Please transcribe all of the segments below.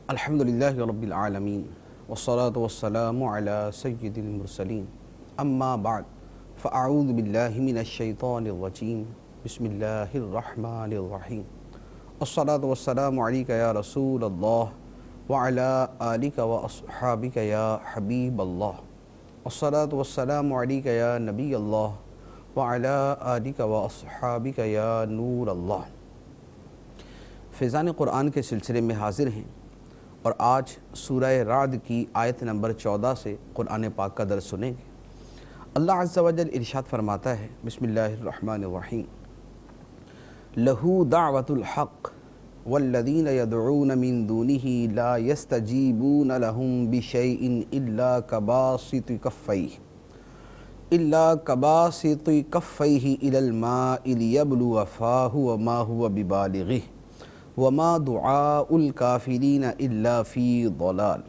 الحمدللہ رب العالمین والصلاة والسلام علی سید المرسلین اما بعد فاعوذ باللہ من الشیطان الرجیم بسم اللہ الرحمن الرحیم الصلاة والسلام علیک یا رسول اللہ وعلی آلک واصحابک یا حبیب اللہ الصلاة والسلام علیک یا نبی اللہ وعلی آلک واصحابک یا نور اللہ۔ فیضان قرآن کے سلسلے میں حاضر ہیں اور آج سورہ رعد کی آیت نمبر 14 سے قرآن پاک کا درس سنیں گے۔ اللہ عز و جل ارشاد فرماتا ہے، بسم اللہ الرحمن الرحیم، لَهُ دَعْوَةُ الْحَقِّ وَالَّذِينَ يَدْعُونَ مِن دُونِهِ لَا يَسْتَجِيبُونَ لَهُم بِشَيْءٍ إِلَّا كَبَاسِطِ كَفَّيْهِ إِلَى الْمَاءِ لِيَبْلُوَ فَاهُ وَمَا هُوَ بِبَالِغِهِ وَمَا دُعَاءُ الْكَافِرِينَ إِلَّا فِي ضَلَالٍ۔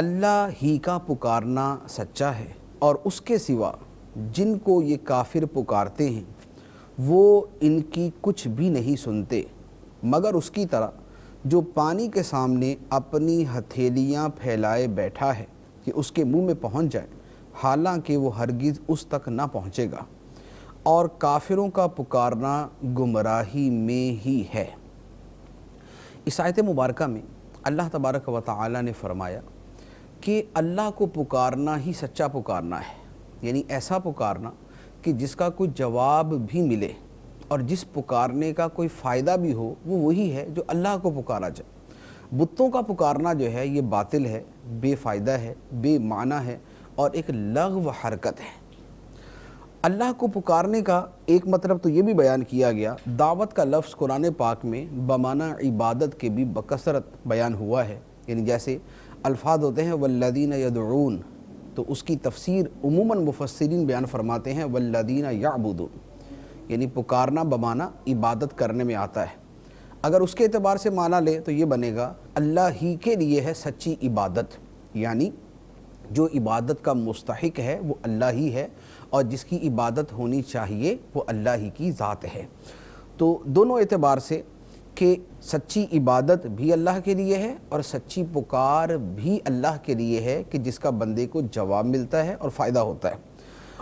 اللہ ہی کا پکارنا سچا ہے اور اس کے سوا جن کو یہ کافر پکارتے ہیں وہ ان کی کچھ بھی نہیں سنتے مگر اس کی طرح جو پانی کے سامنے اپنی ہتھیلیاں پھیلائے بیٹھا ہے کہ اس کے منہ میں پہنچ جائے حالانکہ وہ ہرگز اس تک نہ پہنچے گا، اور کافروں کا پکارنا گمراہی میں ہی ہے۔ اس آیت مبارکہ میں اللہ تبارک و تعالی نے فرمایا کہ اللہ کو پکارنا ہی سچا پکارنا ہے، یعنی ایسا پکارنا کہ جس کا کوئی جواب بھی ملے اور جس پکارنے کا کوئی فائدہ بھی ہو، وہ وہی ہے جو اللہ کو پکارا جائے۔ بتوں کا پکارنا جو ہے یہ باطل ہے، بے فائدہ ہے، بے معنی ہے اور ایک لغو حرکت ہے۔ اللہ کو پکارنے کا ایک مطلب تو یہ بھی بیان کیا گیا، دعوت کا لفظ قرآن پاک میں بمعنی عبادت کے بھی بکثرت بیان ہوا ہے، یعنی جیسے الفاظ ہوتے ہیں والذین یدعون، تو اس کی تفسیر عموماً مفسرین بیان فرماتے ہیں والذین یعبدون، یعنی پکارنا بمعنی عبادت کرنے میں آتا ہے۔ اگر اس کے اعتبار سے معنی لیں تو یہ بنے گا اللہ ہی کے لیے ہے سچی عبادت، یعنی جو عبادت کا مستحق ہے وہ اللہ ہی ہے اور جس کی عبادت ہونی چاہیے وہ اللہ ہی کی ذات ہے۔ تو دونوں اعتبار سے کہ سچی عبادت بھی اللہ کے لیے ہے اور سچی پکار بھی اللہ کے لیے ہے کہ جس کا بندے کو جواب ملتا ہے اور فائدہ ہوتا ہے۔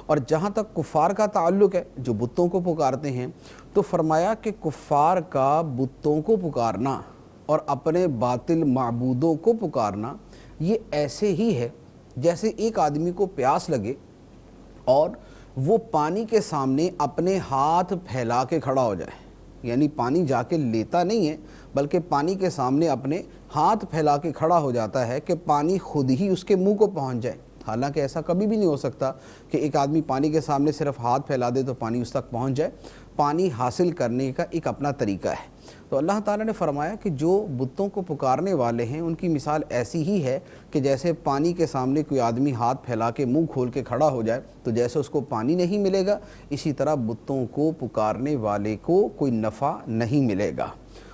اور جہاں تک کفار کا تعلق ہے جو بتوں کو پکارتے ہیں، تو فرمایا کہ کفار کا بتوں کو پکارنا اور اپنے باطل معبودوں کو پکارنا یہ ایسے ہی ہے جیسے ایک آدمی کو پیاس لگے اور وہ پانی کے سامنے اپنے ہاتھ پھیلا کے کھڑا ہو جائے، یعنی پانی جا کے لیتا نہیں ہے بلکہ پانی کے سامنے اپنے ہاتھ پھیلا کے کھڑا ہو جاتا ہے کہ پانی خود ہی اس کے منہ کو پہنچ جائے۔ حالانکہ ایسا کبھی بھی نہیں ہو سکتا کہ ایک آدمی پانی کے سامنے صرف ہاتھ پھیلا دے تو پانی اس تک پہنچ جائے۔ پانی حاصل کرنے کا ایک اپنا طریقہ ہے۔ تو اللہ تعالیٰ نے فرمایا کہ جو بتوں کو پکارنے والے ہیں ان کی مثال ایسی ہی ہے کہ جیسے پانی کے سامنے کوئی آدمی ہاتھ پھیلا کے منہ کھول کے کھڑا ہو جائے تو جیسے اس کو پانی نہیں ملے گا، اسی طرح بتوں کو پکارنے والے کو کوئی نفع نہیں ملے گا۔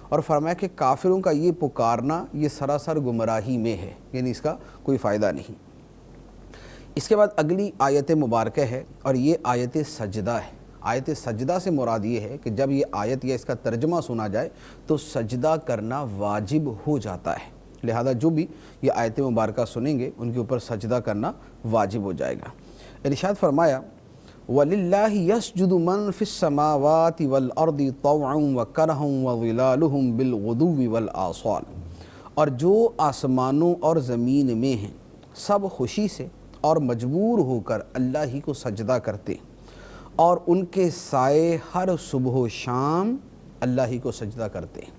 اور فرمایا کہ کافروں کا یہ پکارنا یہ سراسر گمراہی میں ہے، یعنی اس کا کوئی فائدہ نہیں۔ اس کے بعد اگلی آیت مبارکہ ہے اور یہ آیت سجدہ ہے۔ آیت سجدہ سے مراد یہ ہے کہ جب یہ آیت یا اس کا ترجمہ سنا جائے تو سجدہ کرنا واجب ہو جاتا ہے، لہذا جو بھی یہ آیت مبارکہ سنیں گے ان کے اوپر سجدہ کرنا واجب ہو جائے گا۔ ارشاد فرمایا وَلِلَّهِ يَسْجُدُ مَن فِي السَّمَاوَاتِ وَالْأَرْضِ طَوْعًا وَكَرْهًا وَظِلَالُهُم بِالْغُدُوِّ وَالْآصَالِ، اور جو آسمانوں اور زمین میں ہیں سب خوشی سے اور مجبور ہو کر اللہ ہی کو سجدہ کرتے، اور ان کے سائے ہر صبح و شام اللہ ہی کو سجدہ کرتے ہیں۔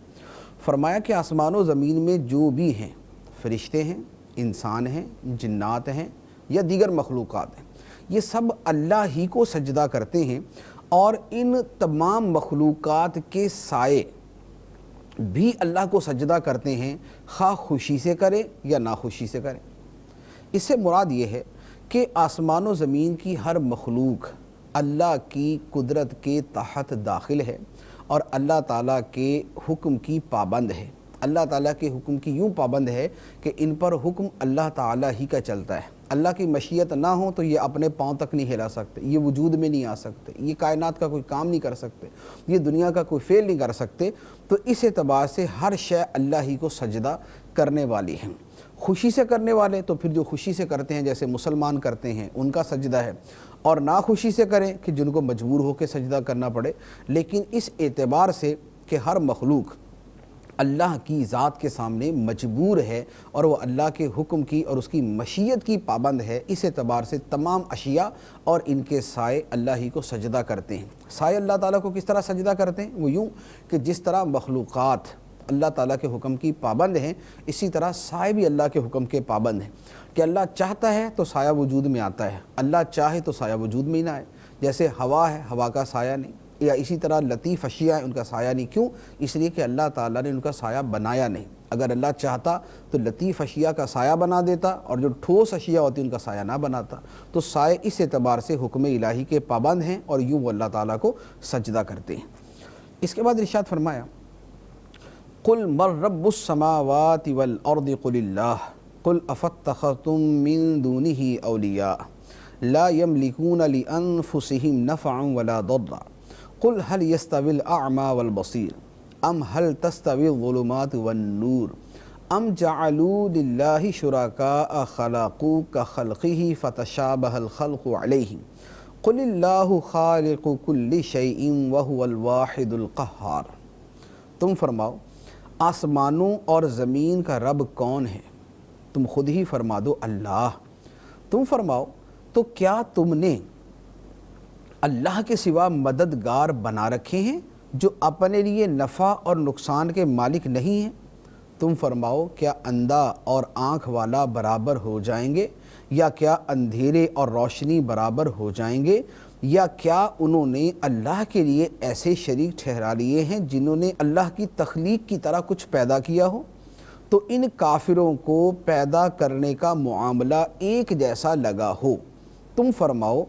فرمایا کہ آسمان و زمین میں جو بھی ہیں، فرشتے ہیں، انسان ہیں، جنات ہیں یا دیگر مخلوقات ہیں، یہ سب اللہ ہی کو سجدہ کرتے ہیں، اور ان تمام مخلوقات کے سائے بھی اللہ کو سجدہ کرتے ہیں، خواہ خوشی سے کریں یا ناخوشی سے کریں۔ اس سے مراد یہ ہے کہ آسمان و زمین کی ہر مخلوق اللہ کی قدرت کے تحت داخل ہے اور اللہ تعالیٰ کے حکم کی پابند ہے۔ اللہ تعالیٰ کے حکم کی یوں پابند ہے کہ ان پر حکم اللہ تعالیٰ ہی کا چلتا ہے۔ اللہ کی مشیت نہ ہو تو یہ اپنے پاؤں تک نہیں ہلا سکتے، یہ وجود میں نہیں آ سکتے، یہ کائنات کا کوئی کام نہیں کر سکتے، یہ دنیا کا کوئی فعل نہیں کر سکتے۔ تو اس اعتبار سے ہر شے اللہ ہی کو سجدہ کرنے والی ہیں۔ خوشی سے کرنے والے تو پھر جو خوشی سے کرتے ہیں جیسے مسلمان کرتے ہیں ان کا سجدہ ہے، اور ناخوشی سے کریں کہ جن کو مجبور ہو کے سجدہ کرنا پڑے۔ لیکن اس اعتبار سے کہ ہر مخلوق اللہ کی ذات کے سامنے مجبور ہے اور وہ اللہ کے حکم کی اور اس کی مشیت کی پابند ہے، اس اعتبار سے تمام اشیاء اور ان کے سائے اللہ ہی کو سجدہ کرتے ہیں۔ سائے اللہ تعالیٰ کو کس طرح سجدہ کرتے ہیں؟ وہ یوں کہ جس طرح مخلوقات اللہ تعالیٰ کے حکم کی پابند ہیں، اسی طرح سائے بھی اللہ کے حکم کے پابند ہیں کہ اللہ چاہتا ہے تو سایہ وجود میں آتا ہے، اللہ چاہے تو سایہ وجود میں ہی نہ آئے۔ جیسے ہوا ہے، ہوا کا سایہ نہیں، یا اسی طرح لطیف اشیاء ہیں، ان کا سایہ نہیں۔ کیوں؟ اس لیے کہ اللہ تعالیٰ نے ان کا سایہ بنایا نہیں۔ اگر اللہ چاہتا تو لطیف اشیاء کا سایہ بنا دیتا اور جو ٹھوس اشیاء ہوتی ان کا سایہ نہ بناتا۔ تو سائے اس اعتبار سے حکم الہی کے پابند ہیں اور یوں وہ اللہ تعالیٰ کو سجدہ کرتے ہیں۔ اس کے بعد ارشاد فرمایا قل من رب السماوات والارض قل اللہ قل افاتخذتم من دونه اولیاء لا يملكون لانفسهم نفعا ولا ضرا قل هل يستوي الاعمى والبصير ام هل تستوي الظلمات والنور ام جعلوا لله شركاء خلقوا كخلقه فتشابه الخلق عليهم قل الله خالق كل شيء وهو الواحد القهار۔ تم فرماؤ آسمانوں اور زمین کا رب کون ہے؟ تم خود ہی فرما دو اللہ۔ تم فرماؤ تو کیا تم نے اللہ کے سوا مددگار بنا رکھے ہیں جو اپنے لیے نفع اور نقصان کے مالک نہیں ہیں؟ تم فرماؤ کیا اندھا اور آنکھ والا برابر ہو جائیں گے، یا کیا اندھیرے اور روشنی برابر ہو جائیں گے، یا کیا انہوں نے اللہ کے لیے ایسے شریک ٹھہرا لیے ہیں جنہوں نے اللہ کی تخلیق کی طرح کچھ پیدا کیا ہو؟ تو ان کافروں کو پیدا کرنے کا معاملہ ایک جیسا لگا ہو۔ تم فرماؤ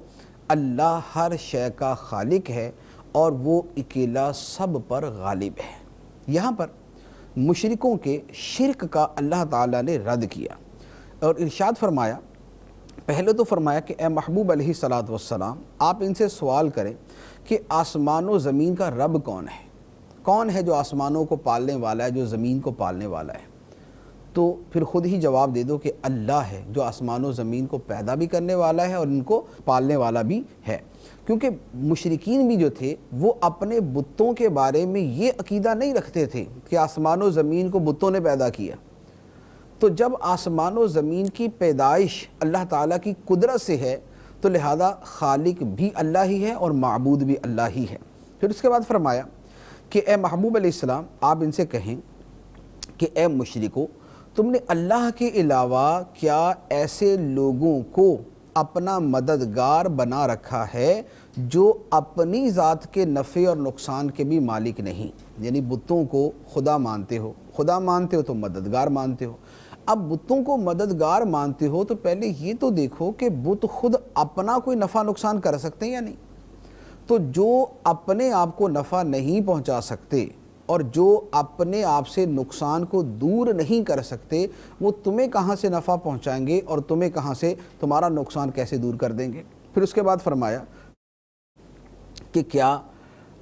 اللہ ہر شے کا خالق ہے اور وہ اکیلا سب پر غالب ہے۔ یہاں پر مشرکوں کے شرک کا اللہ تعالیٰ نے رد کیا اور ارشاد فرمایا، پہلے تو فرمایا کہ اے محبوب علیہ الصلوۃ والسلام آپ ان سے سوال کریں کہ آسمان و زمین کا رب کون ہے؟ کون ہے جو آسمانوں کو پالنے والا ہے، جو زمین کو پالنے والا ہے؟ تو پھر خود ہی جواب دے دو کہ اللہ ہے جو آسمان و زمین کو پیدا بھی کرنے والا ہے اور ان کو پالنے والا بھی ہے۔ کیونکہ مشرکین بھی جو تھے وہ اپنے بتوں کے بارے میں یہ عقیدہ نہیں رکھتے تھے کہ آسمان و زمین کو بتوں نے پیدا کیا۔ تو جب آسمان و زمین کی پیدائش اللہ تعالیٰ کی قدرت سے ہے تو لہذا خالق بھی اللہ ہی ہے اور معبود بھی اللہ ہی ہے۔ پھر اس کے بعد فرمایا کہ اے محبوب علیہ السلام آپ ان سے کہیں کہ اے مشرکو تم نے اللہ کے علاوہ کیا ایسے لوگوں کو اپنا مددگار بنا رکھا ہے جو اپنی ذات کے نفع اور نقصان کے بھی مالک نہیں؟ یعنی بتوں کو خدا مانتے ہو، خدا مانتے ہو تو مددگار مانتے ہو۔ اب بتوں کو مددگار مانتے ہو تو پہلے یہ تو دیکھو کہ بت خود اپنا کوئی نفع نقصان کر سکتے ہیں یا نہیں؟ تو جو اپنے آپ کو نفع نہیں پہنچا سکتے اور جو اپنے آپ سے نقصان کو دور نہیں کر سکتے وہ تمہیں کہاں سے نفع پہنچائیں گے اور تمہیں کہاں سے تمہارا نقصان کیسے دور کر دیں گے؟ پھر اس کے بعد فرمایا کہ کیا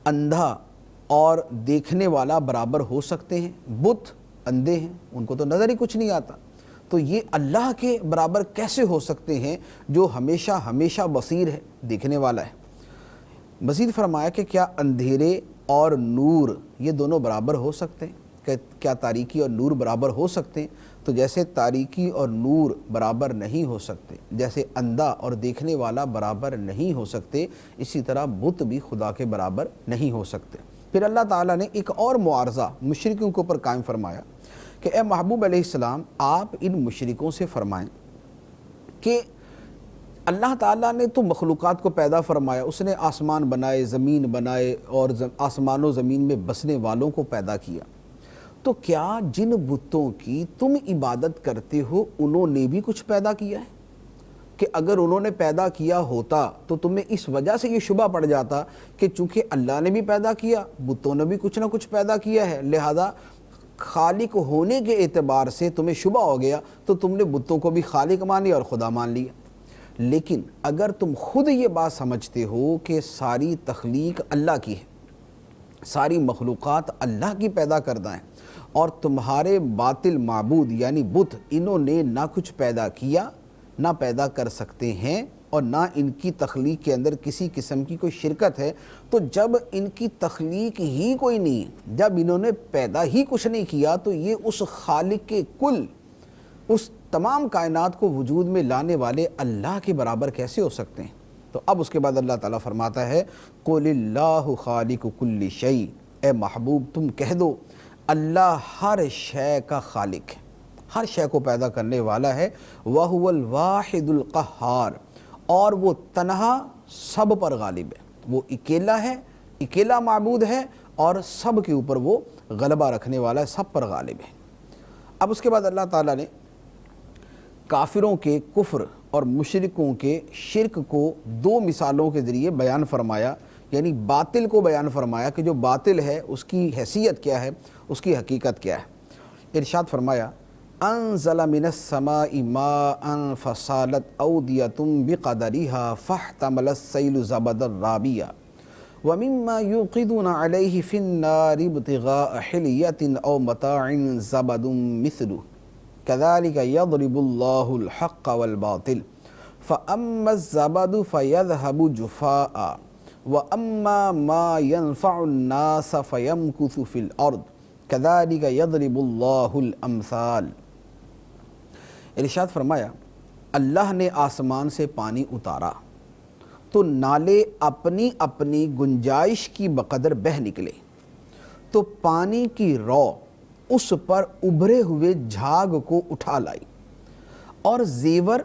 اندھا اور دیکھنے والا برابر ہو سکتے ہیں؟ بت اندھے ہیں، ان کو تو نظر ہی کچھ نہیں آتا، تو یہ اللہ کے برابر کیسے ہو سکتے ہیں جو ہمیشہ ہمیشہ بصیر ہے، دیکھنے والا ہے؟ مزید فرمایا کہ کیا اندھیرے اور نور یہ دونوں برابر ہو سکتے ہیں؟ کیا تاریکی اور نور برابر ہو سکتے ہیں؟ تو جیسے تاریکی اور نور برابر نہیں ہو سکتے، جیسے اندھا اور دیکھنے والا برابر نہیں ہو سکتے، اسی طرح بت بھی خدا کے برابر نہیں ہو سکتے۔ پھر اللہ تعالیٰ نے ایک اور معارضہ مشرکوں کے اوپر قائم فرمایا کہ اے محبوب علیہ السلام آپ ان مشرکوں سے فرمائیں کہ اللہ تعالیٰ نے تو مخلوقات کو پیدا فرمایا، اس نے آسمان بنائے، زمین بنائے اور آسمان و زمین میں بسنے والوں کو پیدا کیا، تو کیا جن بتوں کی تم عبادت کرتے ہو انہوں نے بھی کچھ پیدا کیا ہے؟ کہ اگر انہوں نے پیدا کیا ہوتا تو تمہیں اس وجہ سے یہ شبہ پڑ جاتا کہ چونکہ اللہ نے بھی پیدا کیا، بتوں نے بھی کچھ نہ کچھ پیدا کیا ہے، لہذا خالق ہونے کے اعتبار سے تمہیں شبہ ہو گیا تو تم نے بتوں کو بھی خالق مان لیا اور خدا مان لیا۔ لیکن اگر تم خود یہ بات سمجھتے ہو کہ ساری تخلیق اللہ کی ہے، ساری مخلوقات اللہ کی پیدا کردہ ہیں، اور تمہارے باطل معبود یعنی بت انہوں نے نہ کچھ پیدا کیا، نہ پیدا کر سکتے ہیں، اور نہ ان کی تخلیق کے اندر کسی قسم کی کوئی شرکت ہے، تو جب ان کی تخلیق ہی کوئی نہیں ہے، جب انہوں نے پیدا ہی کچھ نہیں کیا، تو یہ اس خالق کے کل، اس تمام کائنات کو وجود میں لانے والے اللہ کے برابر کیسے ہو سکتے ہیں؟ تو اب اس کے بعد اللہ تعالیٰ فرماتا ہے قُلِ اللَّهُ خَالِقُ كُلِّ شَيْءٍ، اے محبوب تم کہہ دو اللہ ہر شے کا خالق ہے، ہر شے کو پیدا کرنے والا ہے، وَهُوَ الْوَاحِدُ الْقَهَّارُ، اور وہ تنہا سب پر غالب ہے، وہ اکیلا ہے، اکیلا معبود ہے، اور سب کے اوپر وہ غلبہ رکھنے والا ہے، سب پر غالب ہے۔ اب اس کے بعد اللہ تعالیٰ نے کافروں کے کفر اور مشرکوں کے شرک کو دو مثالوں کے ذریعے بیان فرمایا، یعنی باطل کو بیان فرمایا کہ جو باطل ہے اس کی حیثیت کیا ہے، اس کی حقیقت کیا ہے۔ ارشاد فرمایا انزل من السماء ماء فصالت اودیۃ بقدرها فاحتمل السیل زبدا رابیا ومما يوقدون عليه في النار ابتغاء حلیة او متاع زبد مثله كذلك يضرب الله الحق والباطل فأما الزبد فيذهب جفاء وأما ما ينفع الناس فيمكث في الأرض كذلك يضرب الله الأمثال۔ ارشاد فرمایا اللہ نے آسمان سے پانی اتارا تو نالے اپنی اپنی گنجائش کی بقدر بہہ نکلے، تو پانی کی رو اس پر ابھرے ہوئے جھاگ کو اٹھا لائی، اور زیور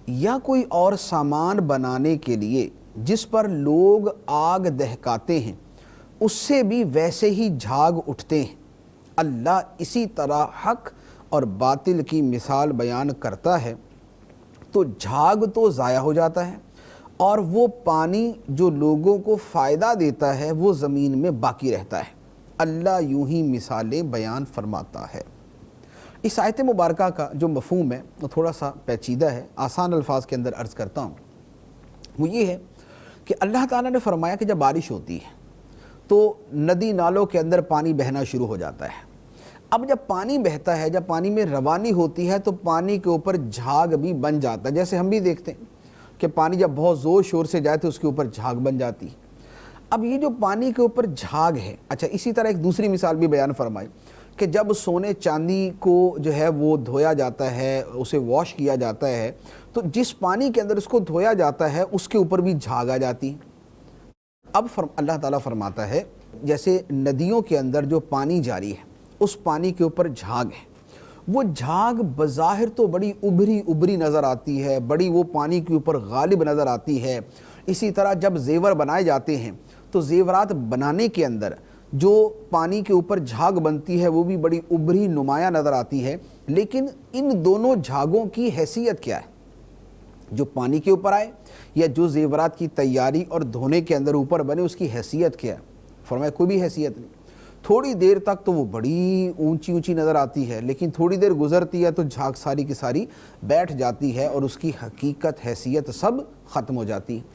یا کوئی اور سامان بنانے کے لیے جس پر لوگ آگ دہکاتے ہیں اس سے بھی ویسے ہی جھاگ اٹھتے ہیں۔ اللہ اسی طرح حق اور باطل کی مثال بیان کرتا ہے، تو جھاگ تو ضائع ہو جاتا ہے، اور وہ پانی جو لوگوں کو فائدہ دیتا ہے وہ زمین میں باقی رہتا ہے۔ اللہ یوں ہی مثالیں بیان فرماتا ہے۔ اس آیت مبارکہ کا جو مفہوم ہے وہ تھوڑا سا پیچیدہ ہے، آسان الفاظ کے اندر عرض کرتا ہوں۔ وہ یہ ہے کہ اللہ تعالیٰ نے فرمایا کہ جب بارش ہوتی ہے تو ندی نالوں کے اندر پانی بہنا شروع ہو جاتا ہے۔ اب جب پانی بہتا ہے، جب پانی میں روانی ہوتی ہے، تو پانی کے اوپر جھاگ بھی بن جاتا ہے، جیسے ہم بھی دیکھتے ہیں کہ پانی جب بہت زور شور سے جائے تو اس کے اوپر جھاگ بن جاتی ہے۔ اب یہ جو پانی کے اوپر جھاگ ہے، اچھا اسی طرح ایک دوسری مثال بھی بیان فرمائی کہ جب سونے چاندی کو جو ہے وہ دھویا جاتا ہے، اسے واش کیا جاتا ہے، تو جس پانی کے اندر اس کو دھویا جاتا ہے اس کے اوپر بھی جھاگ آ جاتی ہے۔ اب اللہ تعالیٰ فرماتا ہے جیسے ندیوں کے اندر جو پانی جاری ہے اس پانی کے اوپر جھاگ ہے، وہ جھاگ بظاہر تو بڑی ابھری نظر آتی ہے، بڑی وہ پانی کے اوپر غالب نظر آتی ہے۔ اسی طرح جب زیور بنائے جاتے ہیں تو زیورات بنانے کے اندر جو پانی کے اوپر جھاگ بنتی ہے وہ بھی بڑی ابھری نمایاں نظر آتی ہے، لیکن ان دونوں جھاگوں کی حیثیت کیا ہے؟ جو پانی کے اوپر آئے یا جو زیورات کی تیاری اور دھونے کے اندر اوپر بنے، اس کی حیثیت کیا ہے؟ فرمایا کوئی بھی حیثیت نہیں۔ تھوڑی دیر تک تو وہ بڑی اونچی نظر آتی ہے، لیکن تھوڑی دیر گزرتی ہے تو جھاگ ساری کی ساری بیٹھ جاتی ہے اور اس کی حقیقت حیثیت سب ختم ہو جاتی ہے۔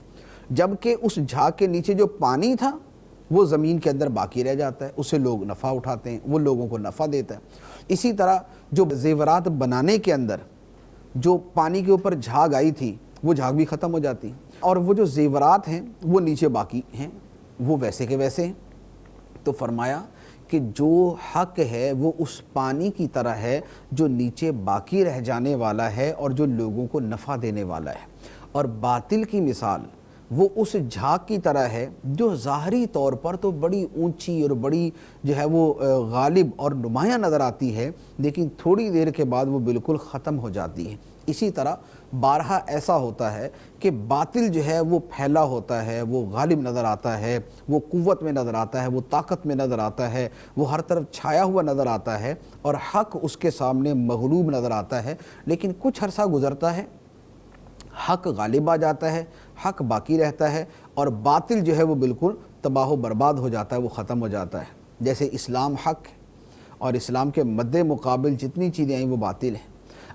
جبکہ اس جھاگ کے نیچے جو پانی تھا وہ زمین کے اندر باقی رہ جاتا ہے، اسے لوگ نفع اٹھاتے ہیں، وہ لوگوں کو نفع دیتا ہے۔ اسی طرح جو زیورات بنانے کے اندر جو پانی کے اوپر جھاگ آئی تھی وہ جھاگ بھی ختم ہو جاتی ہے، اور وہ جو زیورات ہیں وہ نیچے باقی ہیں، وہ ویسے کے ویسے ہیں۔ تو فرمایا کہ جو حق ہے وہ اس پانی کی طرح ہے جو نیچے باقی رہ جانے والا ہے اور جو لوگوں کو نفع دینے والا ہے، اور باطل کی مثال وہ اس جھاگ کی طرح ہے جو ظاہری طور پر تو بڑی اونچی اور بڑی جو ہے وہ غالب اور نمایاں نظر آتی ہے، لیکن تھوڑی دیر کے بعد وہ بالکل ختم ہو جاتی ہے۔ اسی طرح بارہا ایسا ہوتا ہے کہ باطل جو ہے وہ پھیلا ہوتا ہے، وہ غالب نظر آتا ہے، وہ قوت میں نظر آتا ہے، وہ طاقت میں نظر آتا ہے، وہ ہر طرف چھایا ہوا نظر آتا ہے، اور حق اس کے سامنے مغلوب نظر آتا ہے۔ لیکن کچھ عرصہ گزرتا ہے، حق غالب آ جاتا ہے، حق باقی رہتا ہے، اور باطل جو ہے وہ بالکل تباہ و برباد ہو جاتا ہے، وہ ختم ہو جاتا ہے۔ جیسے اسلام حق ہے اور اسلام کے مد مقابل جتنی چیزیں آئیں وہ باطل ہیں۔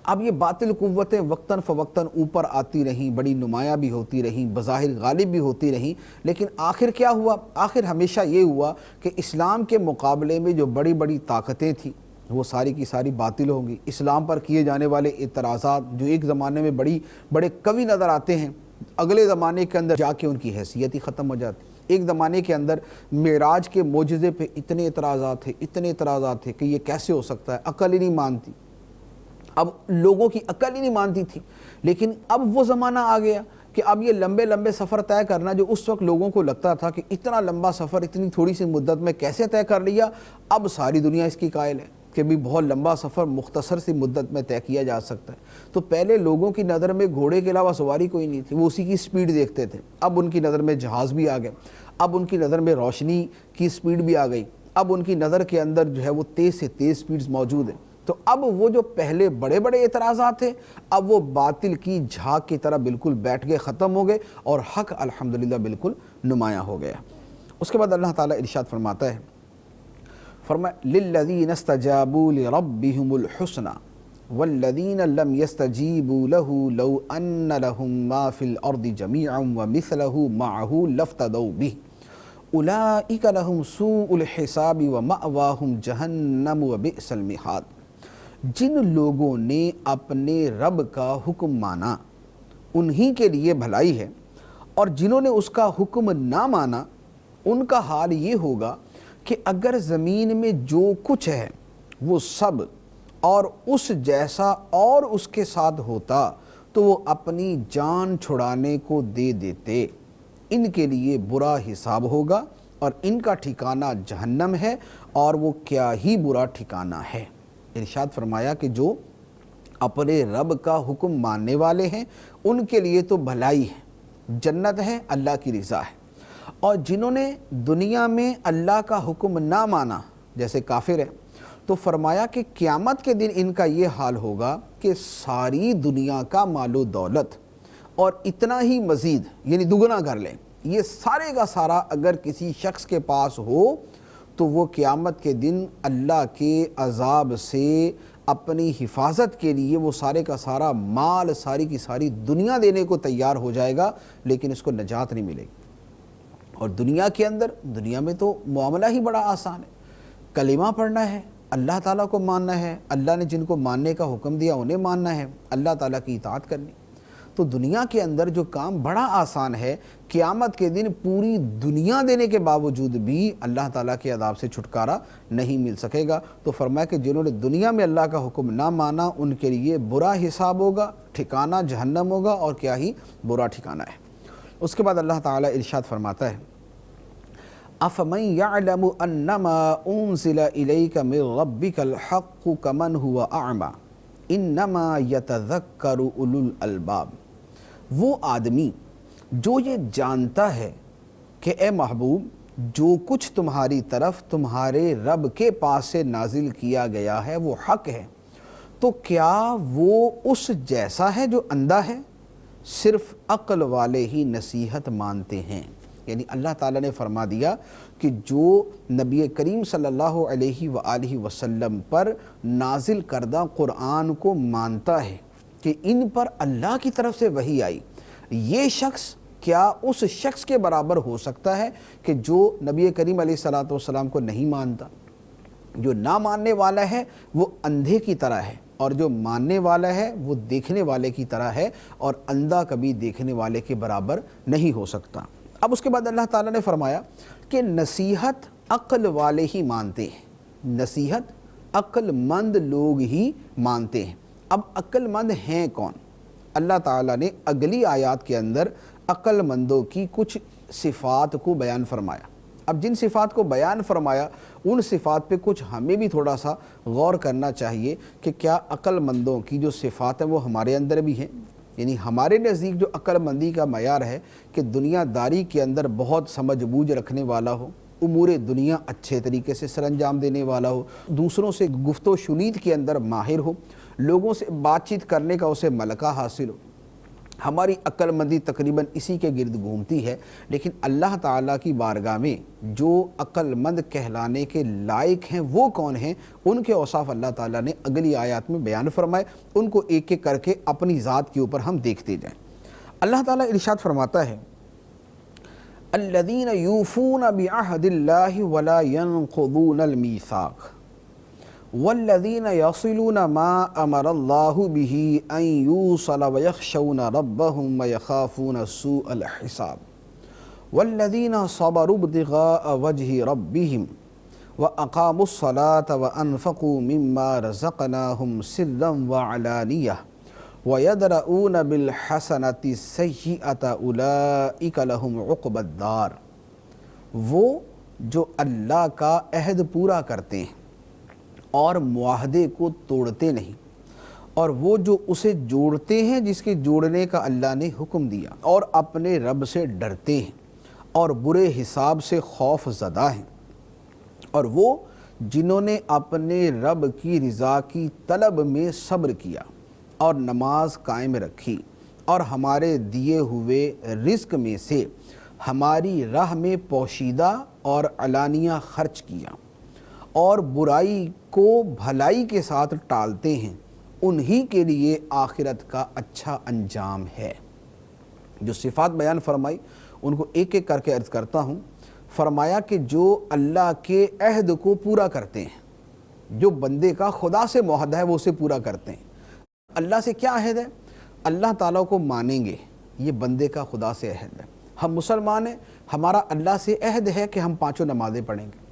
اب یہ باطل قوتیں وقتاً فوقتاً اوپر آتی رہیں، بڑی نمایاں بھی ہوتی رہیں، بظاہر غالب بھی ہوتی رہیں، لیکن آخر کیا ہوا؟ آخر ہمیشہ یہ ہوا کہ اسلام کے مقابلے میں جو بڑی بڑی طاقتیں تھیں وہ ساری کی ساری باطل ہوں گی۔ اسلام پر کیے جانے والے اعتراضات جو ایک زمانے میں بڑے قوی نظر آتے ہیں، اگلے زمانے کے اندر جا کے ان کی حیثیت ہی ختم ہو جاتی۔ ایک زمانے کے اندر معراج کے معجزے پہ اتنے اعتراضات تھے کہ یہ کیسے ہو سکتا ہے، عقل ہی نہیں مانتی۔ اب لوگوں کی عقل ہی نہیں مانتی تھی، لیکن اب وہ زمانہ آ گیا کہ اب یہ لمبے سفر طے کرنا، جو اس وقت لوگوں کو لگتا تھا کہ اتنا لمبا سفر اتنی تھوڑی سی مدت میں کیسے طے کر لیا، اب ساری دنیا اس کی قائل ہے کہ بھی بہت لمبا سفر مختصر سی مدت میں طے کیا جا سکتا ہے۔ تو پہلے لوگوں کی نظر میں گھوڑے کے علاوہ سواری کوئی نہیں تھی، وہ اسی کی سپیڈ دیکھتے تھے۔ اب ان کی نظر میں جہاز بھی آ گئے، اب ان کی نظر میں روشنی کی سپیڈ بھی آ گئی، اب ان کی نظر کے اندر جو ہے وہ تیز سے تیز سپیڈز موجود ہیں۔ تو اب وہ جو پہلے بڑے اعتراضات تھے، اب وہ باطل کی جھاگ کی طرح بالکل بیٹھ گئے، ختم ہو گئے، اور حق الحمدللہ بالکل نمایاں ہو گیا۔ اس کے بعد اللہ تعالیٰ ارشاد فرماتا ہے، لِلَّذِينَ اسْتَجَابُوا لِرَبِّهُمُ الْحُسْنَى وَالَّذِينَ لَمْ يَسْتَجِيبُوا لَهُ لَوْ أَنَّ لَهُم مَّا فِي الْأَرْضِ جَمِيعًا وَمِثْلَهُ مَعَهُ لَافْتَدَوْا بِهِ أُولَٰئِكَ لَهُمْ سُوءُ الْحِسَابِ وَمَأْوَاهُمْ جَهَنَّمُ وَبِئْسَ الْمِہَادُ۔ جن لوگوں نے اپنے رب کا حکم مانا انہی کے لیے بھلائی ہے، اور جنہوں نے اس کا حکم نہ مانا ان کا حال یہ ہوگا کہ اگر زمین میں جو کچھ ہے وہ سب اور اس جیسا اور اس کے ساتھ ہوتا تو وہ اپنی جان چھڑانے کو دے دیتے۔ ان کے لیے برا حساب ہوگا اور ان کا ٹھکانہ جہنم ہے، اور وہ کیا ہی برا ٹھکانہ ہے۔ ارشاد فرمایا کہ جو اپنے رب کا حکم ماننے والے ہیں ان کے لیے تو بھلائی ہے، جنت ہے، اللہ کی رضا ہے، اور جنہوں نے دنیا میں اللہ کا حکم نہ مانا جیسے کافر ہیں تو فرمایا کہ قیامت کے دن ان کا یہ حال ہوگا کہ ساری دنیا کا مال و دولت اور اتنا ہی مزید یعنی دگنا کر لیں، یہ سارے کا سارا اگر کسی شخص کے پاس ہو تو وہ قیامت کے دن اللہ کے عذاب سے اپنی حفاظت کے لیے وہ سارے کا سارا مال، ساری کی ساری دنیا دینے کو تیار ہو جائے گا، لیکن اس کو نجات نہیں ملے گی۔ اور دنیا میں تو معاملہ ہی بڑا آسان ہے، کلمہ پڑھنا ہے، اللہ تعالیٰ کو ماننا ہے، اللہ نے جن کو ماننے کا حکم دیا انہیں ماننا ہے، اللہ تعالیٰ کی اطاعت کرنی۔ تو دنیا کے اندر جو کام بڑا آسان ہے، قیامت کے دن پوری دنیا دینے کے باوجود بھی اللہ تعالیٰ کے عذاب سے چھٹکارا نہیں مل سکے گا۔ تو فرمایا کہ جنہوں نے دنیا میں اللہ کا حکم نہ مانا ان کے لیے برا حساب ہوگا، ٹھکانہ جہنم ہوگا، اور کیا ہی برا ٹھکانہ ہے۔ اس کے بعد اللہ تعالیٰ ارشاد فرماتا ہے، أَفَمَنْ يَعْلَمُ أَنَّمَا أُنزِلَ إِلَيْكَ مِنْ رَبِّكَ الْحَقُّ كَمَنْ هُوَ أَعْمَى إِنَّمَا يَتَذَكَّرُ أُولُو الْأَلْبَابِ۔ وہ آدمی جو یہ جانتا ہے کہ اے محبوب جو کچھ تمہاری طرف تمہارے رب کے پاس سے نازل کیا گیا ہے وہ حق ہے، تو کیا وہ اس جیسا ہے جو اندھا ہے؟ صرف عقل والے ہی نصیحت مانتے ہیں۔ یعنی اللہ تعالیٰ نے فرما دیا کہ جو نبی کریم صلی اللہ علیہ وآلہ وسلم پر نازل کردہ قرآن کو مانتا ہے کہ ان پر اللہ کی طرف سے وحی آئی، یہ شخص کیا اس شخص کے برابر ہو سکتا ہے کہ جو نبی کریم علیہ السلام کو نہیں مانتا؟ جو نہ ماننے والا ہے وہ اندھے کی طرح ہے، اور جو ماننے والا ہے وہ دیکھنے والے کی طرح ہے، اور اندھا کبھی دیکھنے والے کے برابر نہیں ہو سکتا۔ اب اس کے بعد اللہ تعالیٰ نے فرمایا کہ نصیحت عقل والے ہی مانتے ہیں، نصیحت عقل مند لوگ ہی مانتے ہیں۔ اب عقل مند ہیں کون؟ اللہ تعالیٰ نے اگلی آیات کے اندر عقل مندوں کی کچھ صفات کو بیان فرمایا۔ اب جن صفات کو بیان فرمایا ان صفات پہ کچھ ہمیں بھی تھوڑا سا غور کرنا چاہیے کہ کیا عقل مندوں کی جو صفات ہیں وہ ہمارے اندر بھی ہیں۔ یعنی ہمارے نزدیک جو عقل مندی کا معیار ہے کہ دنیا داری کے اندر بہت سمجھ بوجھ رکھنے والا ہو، امور دنیا اچھے طریقے سے سر انجام دینے والا ہو، دوسروں سے گفت و شنید کے اندر ماہر ہو، لوگوں سے بات چیت کرنے کا اسے ملکہ حاصل ہو، ہماری عقل مندی تقریباً اسی کے گرد گھومتی ہے، لیکن اللہ تعالیٰ کی بارگاہ میں جو عقل مند کہلانے کے لائق ہیں وہ کون ہیں، ان کے اوصاف اللہ تعالیٰ نے اگلی آیات میں بیان فرمائے، ان کو ایک ایک کر کے اپنی ذات کے اوپر ہم دیکھتے جائیں۔ اللہ تعالیٰ ارشاد فرماتا ہے الذین یوفون بعہد اللہ ولا ینقضون المیثاق والذین یصلون ما امر اللہ بہ ان یوصل ویخشون ربهم ویخافون سوء الحساب والذین صبروا ابتغاء وجہ ربهم واقاموا الصلاة وانفقوا مما رزقناهم سرا وعلانیہ وَيَدْرَؤُونَ بِالْحَسَنَةِ السَّيِّئَةَ أُولَئِكَ لَهُمْ عُقْبَى الدَّارِ، وہ جو اللہ کا عہد پورا کرتے ہیں اور معاہدے کو توڑتے نہیں، اور وہ جو اسے جوڑتے ہیں جس کے جوڑنے کا اللہ نے حکم دیا، اور اپنے رب سے ڈرتے ہیں اور برے حساب سے خوف زدہ ہیں، اور وہ جنہوں نے اپنے رب کی رضا کی طلب میں صبر کیا اور نماز قائم رکھی اور ہمارے دیے ہوئے رزق میں سے ہماری راہ میں پوشیدہ اور علانیہ خرچ کیا اور برائی کو بھلائی کے ساتھ ٹالتے ہیں، انہی کے لیے آخرت کا اچھا انجام ہے۔ جو صفات بیان فرمائی ان کو ایک ایک کر کے عرض کرتا ہوں۔ فرمایا کہ جو اللہ کے عہد کو پورا کرتے ہیں، جو بندے کا خدا سے معاہدہ ہے وہ اسے پورا کرتے ہیں۔ اللہ سے کیا عہد ہے؟ اللہ تعالیٰ کو مانیں گے، یہ بندے کا خدا سے عہد ہے۔ ہم مسلمان ہیں، ہمارا اللہ سے عہد ہے کہ ہم 5 نمازیں پڑھیں گے،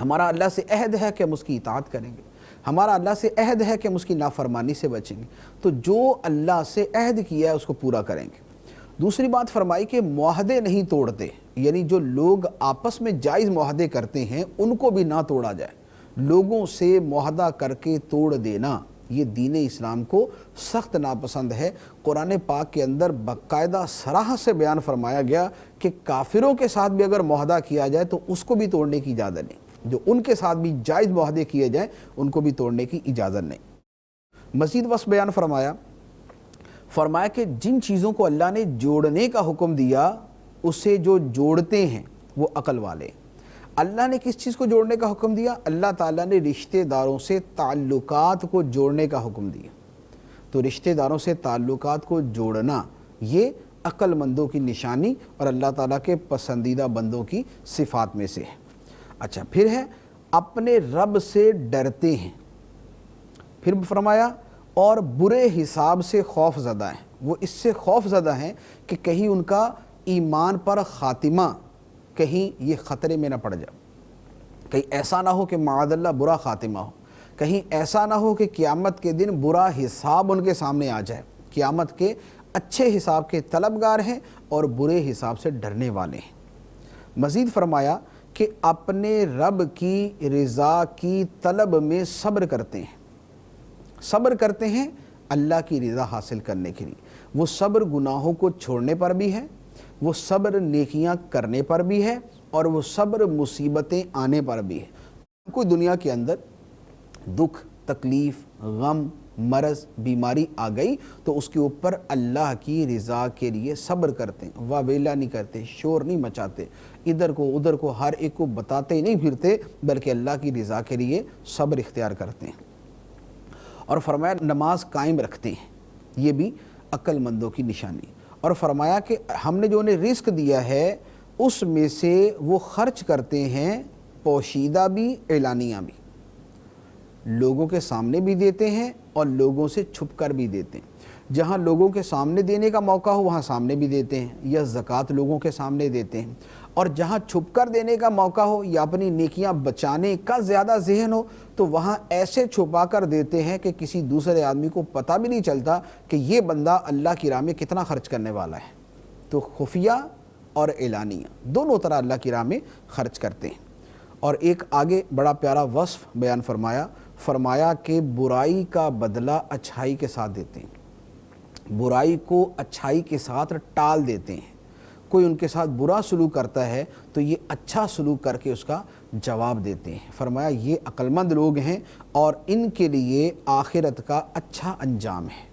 ہمارا اللہ سے عہد ہے کہ ہم اس کی اطاعت کریں گے، ہمارا اللہ سے عہد ہے کہ ہم اس کی نافرمانی سے بچیں گے۔ تو جو اللہ سے عہد کیا ہے اس کو پورا کریں گے۔ دوسری بات فرمائی کہ معاہدے نہیں توڑتے، یعنی جو لوگ آپس میں جائز معاہدے کرتے ہیں ان کو بھی نہ توڑا جائے۔ لوگوں سے معاہدہ کر کے توڑ دینا یہ دین اسلام کو سخت ناپسند ہے۔ قرآن پاک کے اندر باقاعدہ صراحت سے بیان فرمایا گیا کہ کافروں کے ساتھ بھی اگر معاہدہ کیا جائے تو اس کو بھی توڑنے کی اجازت نہیں، جو ان کے ساتھ بھی جائز معاہدے کیے جائیں ان کو بھی توڑنے کی اجازت نہیں۔ مزید وصف بیان فرمایا کہ جن چیزوں کو اللہ نے جوڑنے کا حکم دیا اسے جو جوڑتے ہیں وہ عقل والے۔ اللہ نے کس چیز کو جوڑنے کا حکم دیا؟ اللہ تعالیٰ نے رشتہ داروں سے تعلقات کو جوڑنے کا حکم دیا۔ تو رشتہ داروں سے تعلقات کو جوڑنا یہ عقل مندوں کی نشانی اور اللہ تعالیٰ کے پسندیدہ بندوں کی صفات میں سے ہے۔ اچھا، پھر ہے اپنے رب سے ڈرتے ہیں۔ پھر فرمایا اور برے حساب سے خوف زدہ ہیں۔ وہ اس سے خوف زدہ ہیں کہ کہیں ان کا ایمان پر خاتمہ کہیں یہ خطرے میں نہ پڑ جائے، کہیں ایسا نہ ہو کہ معاذ اللہ برا خاتمہ ہو، کہیں ایسا نہ ہو کہ قیامت کے دن برا حساب ان کے سامنے آ جائے۔ قیامت کے اچھے حساب کے طلبگار ہیں اور برے حساب سے ڈرنے والے ہیں۔ مزید فرمایا کہ اپنے رب کی رضا کی طلب میں صبر کرتے ہیں۔ صبر کرتے ہیں اللہ کی رضا حاصل کرنے کے لیے۔ وہ صبر گناہوں کو چھوڑنے پر بھی ہے، وہ صبر نیکیاں کرنے پر بھی ہے، اور وہ صبر مصیبتیں آنے پر بھی ہے۔ کوئی دنیا کے اندر دکھ، تکلیف، غم، مرض، بیماری آ گئی تو اس کے اوپر اللہ کی رضا کے لیے صبر کرتے ہیں، واویلا نہیں کرتے، شور نہیں مچاتے، ادھر کو ادھر کو ہر ایک کو بتاتے ہی نہیں پھرتے، بلکہ اللہ کی رضا کے لیے صبر اختیار کرتے ہیں۔ اور فرمایا نماز قائم رکھتے ہیں، یہ بھی عقل مندوں کی نشانی۔ اور فرمایا کہ ہم نے جو انہیں رزق دیا ہے اس میں سے وہ خرچ کرتے ہیں، پوشیدہ بھی اعلانیہ بھی، لوگوں کے سامنے بھی دیتے ہیں اور لوگوں سے چھپ کر بھی دیتے ہیں۔ جہاں لوگوں کے سامنے دینے کا موقع ہو وہاں سامنے بھی دیتے ہیں، یا زکوٰۃ لوگوں کے سامنے دیتے ہیں، اور جہاں چھپ کر دینے کا موقع ہو یا اپنی نیکیاں بچانے کا زیادہ ذہن ہو تو وہاں ایسے چھپا کر دیتے ہیں کہ کسی دوسرے آدمی کو پتہ بھی نہیں چلتا کہ یہ بندہ اللہ کی راہ میں کتنا خرچ کرنے والا ہے۔ تو خفیہ اور اعلانیہ دونوں طرح اللہ کی راہ میں خرچ کرتے ہیں۔ اور ایک آگے بڑا پیارا وصف بیان فرمایا کہ برائی کا بدلہ اچھائی کے ساتھ دیتے ہیں، برائی کو اچھائی کے ساتھ ٹال دیتے ہیں۔ کوئی ان کے ساتھ برا سلوک کرتا ہے تو یہ اچھا سلوک کر کے اس کا جواب دیتے ہیں۔ فرمایا یہ عقل مند لوگ ہیں اور ان کے لیے آخرت کا اچھا انجام ہے۔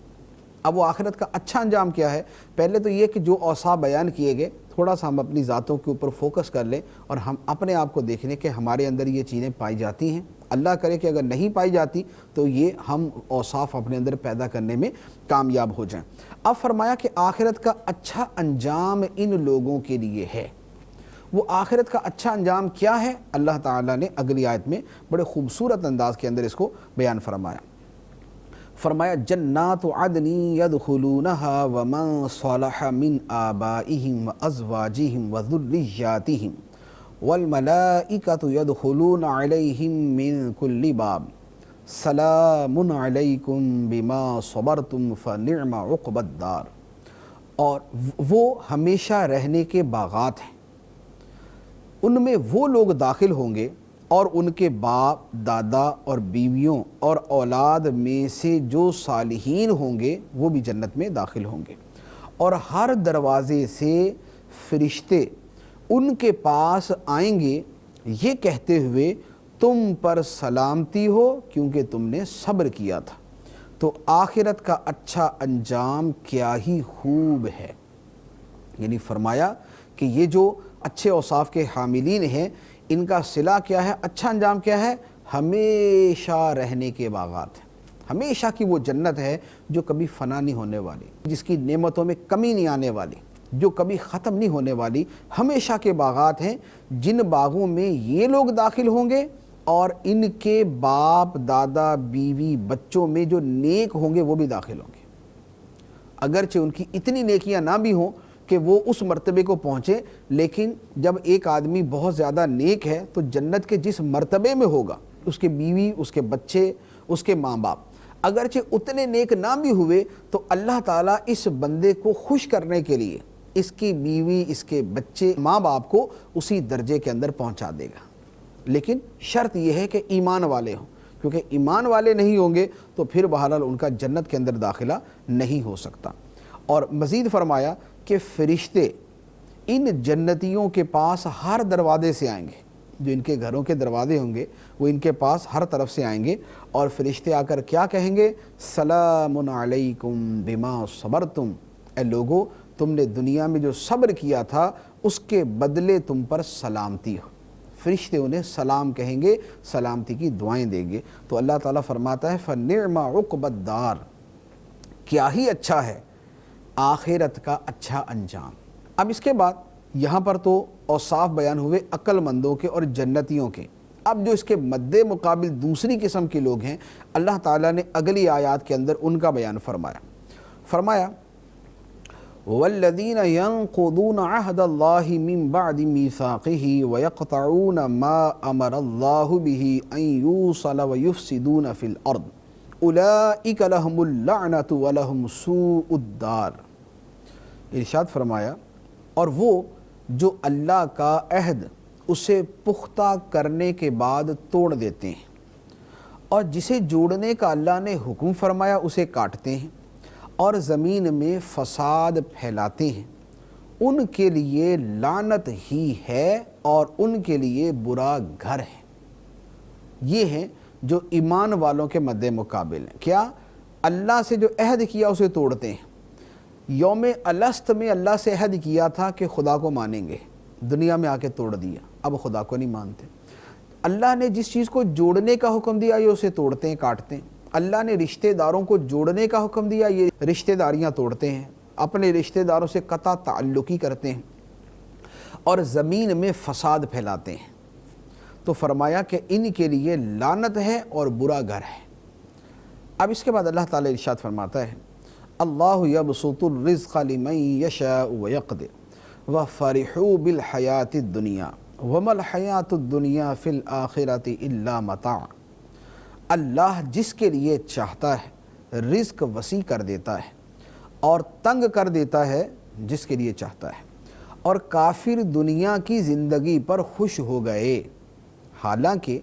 اب وہ آخرت کا اچھا انجام کیا ہے؟ پہلے تو یہ کہ جو اوصاف بیان کیے گئے تھوڑا سا ہم اپنی ذاتوں کے اوپر فوکس کر لیں اور ہم اپنے آپ کو دیکھ لیں کہ ہمارے اندر یہ چیزیں پائی جاتی ہیں۔ اللہ کرے کہ اگر نہیں پائی جاتی تو یہ ہم اوصاف اپنے اندر پیدا کرنے میں کامیاب ہو جائیں۔ اب فرمایا کہ آخرت کا اچھا انجام ان لوگوں کے لیے ہے۔ وہ آخرت کا اچھا انجام کیا ہے؟ اللہ تعالیٰ نے اگلی آیت میں بڑے خوبصورت انداز کے اندر اس کو بیان فرمایا جنات عدن يدخلونها ومن صلح من آبائهم وأزواجهم وذرياتهم والملائكة يدخلون عليهم من كل باب سلام علیکم بما صبرتم فنعم عقبى الدار۔ اور وہ ہمیشہ رہنے کے باغات ہیں، ان میں وہ لوگ داخل ہوں گے اور ان کے باپ دادا اور بیویوں اور اولاد میں سے جو صالحین ہوں گے وہ بھی جنت میں داخل ہوں گے، اور ہر دروازے سے فرشتے ان کے پاس آئیں گے یہ کہتے ہوئے تم پر سلامتی ہو کیونکہ تم نے صبر کیا تھا۔ تو آخرت کا اچھا انجام کیا ہی خوب ہے۔ یعنی فرمایا کہ یہ جو اچھے اوصاف کے حاملین ہیں ان کا صلہ کیا ہے، اچھا انجام کیا ہے؟ ہمیشہ رہنے کے باغات ہیں، ہمیشہ کی وہ جنت ہے جو کبھی فنا نہیں ہونے والی، جس کی نعمتوں میں کمی نہیں آنے والی، جو کبھی ختم نہیں ہونے والی، ہمیشہ کے باغات ہیں جن باغوں میں یہ لوگ داخل ہوں گے اور ان کے باپ دادا بیوی بچوں میں جو نیک ہوں گے وہ بھی داخل ہوں گے، اگرچہ ان کی اتنی نیکیاں نہ بھی ہوں کہ وہ اس مرتبے کو پہنچے، لیکن جب ایک آدمی بہت زیادہ نیک ہے تو جنت کے جس مرتبے میں ہوگا اس کے بیوی، اس کے بچے، اس کے ماں باپ اگرچہ اتنے نیک نہ بھی ہوئے تو اللہ تعالیٰ اس بندے کو خوش کرنے کے لیے اس کی بیوی، اس کے بچے، ماں باپ کو اسی درجے کے اندر پہنچا دے گا، لیکن شرط یہ ہے کہ ایمان والے ہوں، کیونکہ ایمان والے نہیں ہوں گے تو پھر بہرحال ان کا جنت کے اندر داخلہ نہیں ہو سکتا۔ اور مزید فرمایا کہ فرشتے ان جنتیوں کے پاس ہر دروازے سے آئیں گے، جو ان کے گھروں کے دروازے ہوں گے وہ ان کے پاس ہر طرف سے آئیں گے، اور فرشتے آ کر کیا کہیں گے؟ سلام علیکم بما صبرتم، اے لوگو تم نے دنیا میں جو صبر کیا تھا اس کے بدلے تم پر سلامتی ہو۔ فرشتے انہیں سلام کہیں گے، سلامتی کی دعائیں دیں گے۔ تو اللہ تعالیٰ فرماتا ہے فنعم عقبی الدار، کیا ہی اچھا ہے آخرت کا اچھا انجام۔ اب اس کے بعد یہاں پر تو اوصاف بیان ہوئے عقل مندوں کے اور جنتیوں کے، اب جو اس کے مد مقابل دوسری قسم کے لوگ ہیں اللہ تعالیٰ نے اگلی آیات کے اندر ان کا بیان فرمایا وَالَّذِينَ يَنقُضُونَ عَهْدَ اللَّهِ مِن بَعْدِ مِيثَاقِهِ وَيَقْطَعُونَ مَا أَمَرَ اللَّهُ بِهِ أَن يُوصَلَ وَيُفْسِدُونَ فِي الْأَرْضِ أُولَئِكَ لَهُمُ اللَّعْنَةُ وَلَهُمْ سُوءُ الدَّارِ۔ ارشاد فرمایا اور وہ جو اللہ کا عہد اسے پختہ کرنے کے بعد توڑ دیتے ہیں اور جسے جوڑنے کا اللہ نے حکم فرمایا اسے کاٹتے ہیں اور زمین میں فساد پھیلاتے ہیں، ان کے لیے لعنت ہی ہے اور ان کے لیے برا گھر ہے۔ یہ ہیں جو ایمان والوں کے مد مقابل ہیں، کیا؟ اللہ سے جو عہد کیا اسے توڑتے ہیں۔ یوم الست میں اللہ سے عہد کیا تھا کہ خدا کو مانیں گے، دنیا میں آ کے توڑ دیا، اب خدا کو نہیں مانتے۔ اللہ نے جس چیز کو جوڑنے کا حکم دیا یہ اسے توڑتے ہیں، کاٹتے ہیں۔ اللہ نے رشتہ داروں کو جوڑنے کا حکم دیا یہ رشتہ داریاں توڑتے ہیں، اپنے رشتہ داروں سے قطع تعلقی کرتے ہیں اور زمین میں فساد پھیلاتے ہیں۔ تو فرمایا کہ ان کے لیے لعنت ہے اور برا گھر ہے۔ اب اس کے بعد اللہ تعالیٰ ارشاد فرماتا ہے اللہ یبسط الرزق لمن یشاء ویقدر وفرحوا بالحیاۃ الدنیا وما الحیاۃ الدنیا فی الآخرۃ الا متاع۔ اللہ جس کے لیے چاہتا ہے رزق وسیع کر دیتا ہے اور تنگ کر دیتا ہے جس کے لیے چاہتا ہے، اور کافر دنیا کی زندگی پر خوش ہو گئے، حالانکہ